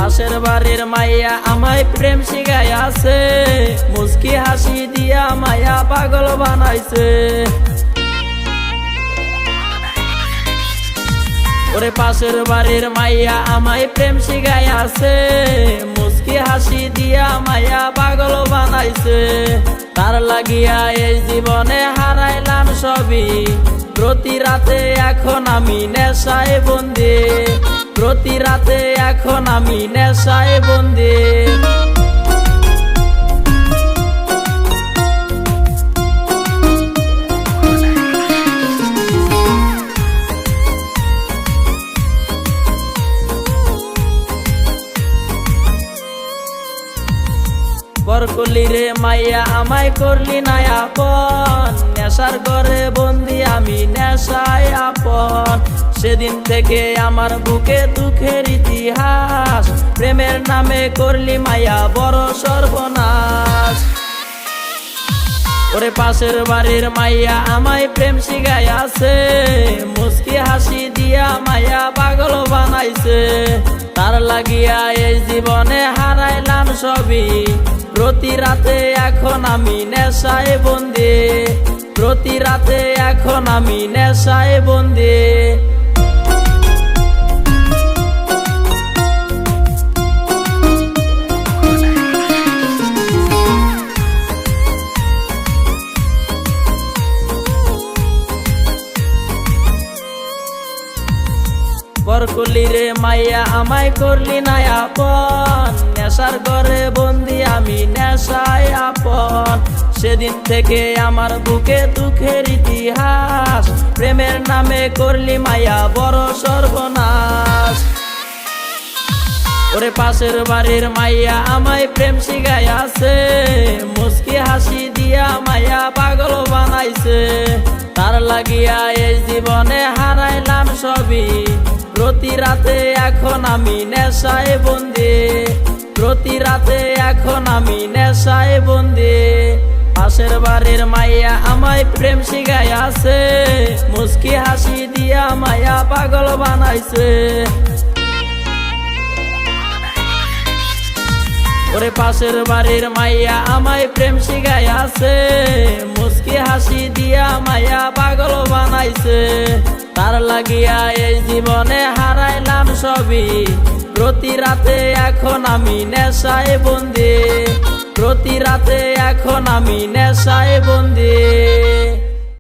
পাশের বাড়ির মাইয়া আমায় প্রেম শিখাইয়াছে, মুস্কি হাসি দিয়া মায়া পাগল বানাইছে। ওরে পাশের বাড়ির মাইয়া আমায় প্রেম শিখাইয়াছে, মুস্কি হাসি দিয়া মায়া পাগল বানাইছে। তার লাগিয়া এই জীবনে হারাইলাম সবই, প্রতি রাতে এখন আমি নেশায় বন্দি, প্রতি রাতে এখন আমি নেশায় বন্দি। পর করলি রে মাইয়া আমায় করলি না আপন, নেশার ঘরে বন্দি আমি নেশায় আপন। সেদিন থেকে আমার বুকে দুঃখের ইতিহাস, প্রেমের নামে করলি মাইয়া বড় সর্বনাশ। ওরে পাশের বাড়ির মাইয়া আমায় প্রেম শিখাইয়াছে, মুস্কি হাসি দিয়া মায়া পাগল বানাইছে। তার লাগিয়া এই জীবনে হারাইলাম সবই, প্রতি রাতে এখন আমি নেশায় বন্দি, প্রতি রাতে এখন আমি নেশায় বন্দি। পর করলি রে মাইয়া আমায় করলি না আপন, নেশার ঘরে বন্দি আমি নেশায় আপন। সেদিন থেকে আমার বুকে দুঃখের ইতিহাস, প্রেমের নামে করলি মাইয়া বড় সর্বনাশ। ওরে পাশের বাড়ির মাইয়া আমায় প্রেম শিখাইয়াছে, মুস্কি হাসি দিয়া মায়া পাগল বানাইছে। তার লাগিয়া এই জীবনে হারাইলাম সবই, প্রতি রাতে এখন আমি নেশায় বন্দি, প্রতি রাতে এখন আমি নেশায় বন্দি। পাশের বাড়ির মাইয়া আমায় প্রেম শিখাইয়াছে, মুস্কি হাসি দিয়া মায়া পাগল বানাইছে। ওরে পাশের বাড়ির মাইয়া আমায় প্রেম শিখাইয়াছে, মুস্কি হাসি দিয়া মায়া পাগল বানাইছে। তার লাগিয়া এই জীবনে হারাইলাম সবই, প্রতি রাতে এখন আমি নেশায় বন্দি, প্রতি রাতে এখন আমি নেশায় বন্দি।